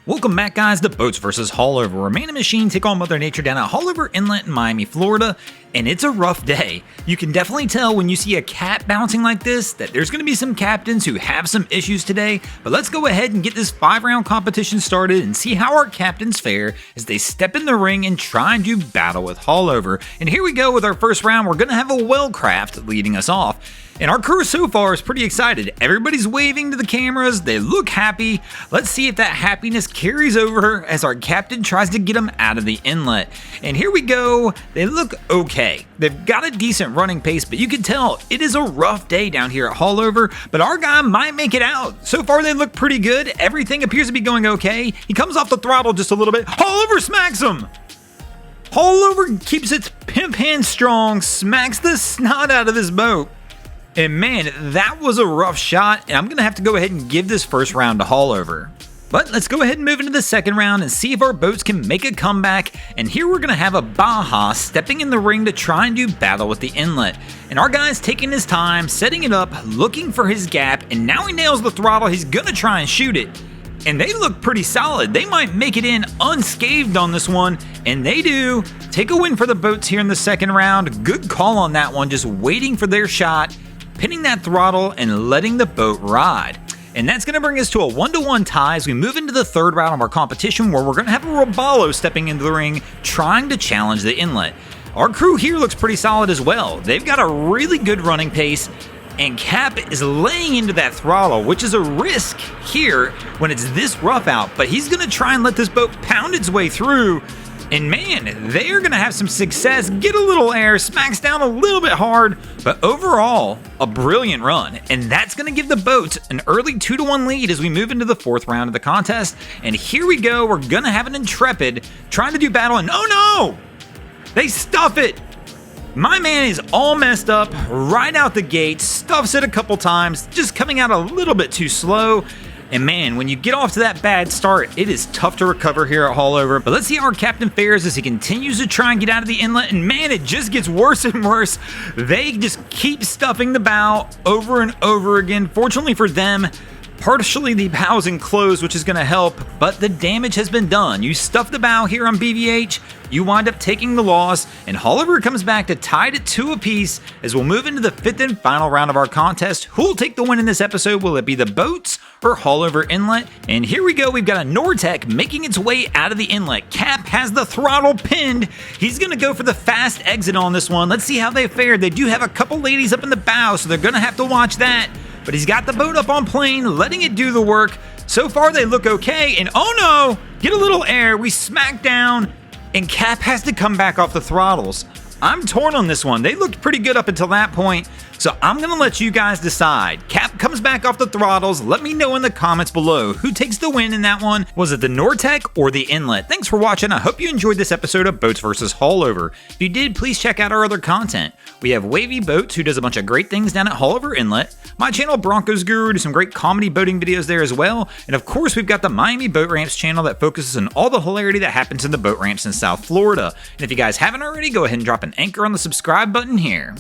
Welcome back, guys, to Boats vs. Haulover, where man and machine take on Mother Nature down at Haulover Inlet in Miami, Florida, and it's a rough day. You can definitely tell when you see a cat bouncing like this that there's going to be some captains who have some issues today, but let's go ahead and get this 5-round competition started and see how our captains fare as they step in the ring and try and do battle with Haulover. And here we go with our first round. We're going to have a Wellcraft leading us off. And our crew so far is pretty excited. Everybody's waving to the cameras. They look happy. Let's see if that happiness carries over as our captain tries to get them out of the inlet. And here we go. They look okay. They've got a decent running pace, but you can tell it is a rough day down here at Haulover, but our guy might make it out. So far, they look pretty good. Everything appears to be going okay. He comes off the throttle just a little bit. Haulover smacks him. Haulover keeps its pimp hand strong, smacks the snot out of this boat. And man, that was a rough shot, and I'm going to have to go ahead and give this first round to Haulover. But let's go ahead and move into the second round and see if our boats can make a comeback. And here we're going to have a Baja stepping in the ring to try and do battle with the inlet. And our guy's taking his time, setting it up, looking for his gap, and now he nails the throttle. He's going to try and shoot it. And they look pretty solid. They might make it in unscathed on this one, and they do. Take a win for the boats here in the second round. Good call on that one, just waiting for their shot, pinning that throttle and letting the boat ride. And that's going to bring us to a 1-1 tie as we move into the third round of our competition, where we're going to have a Robalo stepping into the ring trying to challenge the inlet. Our crew here looks pretty solid as well. They've got a really good running pace, and Cap is laying into that throttle, which is a risk here when it's this rough out, but he's going to try and let this boat pound its way through. And man, they're going to have some success, get a little air, smacks down a little bit hard, but overall, a brilliant run. And that's going to give the boats an early 2-1 lead as we move into the fourth round of the contest. And here we go, we're going to have an Intrepid trying to do battle, and oh no! They stuff it! My man is all messed up right out the gate, stuffs it a couple times, just coming out a little bit too slow. And man, when you get off to that bad start, it is tough to recover here at Haulover. But let's see how our captain fares as he continues to try and get out of the inlet. And man, it just gets worse and worse. They just keep stuffing the bow over and over again. Fortunately for them, partially the bow's enclosed, which is going to help, but the damage has been done. You stuff the bow here on BVH, you wind up taking the loss, and Haulover comes back to tie it at 2 apiece as we'll move into the 5th and final round of our contest. Who will take the win in this episode? Will it be the boats or Haulover Inlet? And here we go, we've got a Nortec making its way out of the inlet. Cap has the throttle pinned. He's going to go for the fast exit on this one. Let's see how they fare. They do have a couple ladies up in the bow, so they're going to have to watch that. But he's got the boat up on plane, letting it do the work. So far, they look okay, and oh no! Get a little air, we smack down, and Cap has to come back off the throttles. I'm torn on this one. They looked pretty good up until that point, so I'm going to let you guys decide. Cap comes back off the throttles. Let me know in the comments below who takes the win in that one. Was it the Nortec or the Inlet? Thanks for watching. I hope you enjoyed this episode of Boats vs. Haulover. If you did, please check out our other content. We have Wavy Boats, who does a bunch of great things down at Haulover Inlet. My channel, Broncos Guru, does some great comedy boating videos there as well. And of course, we've got the Miami Boat Ramps channel that focuses on all the hilarity that happens in the boat ramps in South Florida. And if you guys haven't already, go ahead and drop an anchor on the subscribe button here.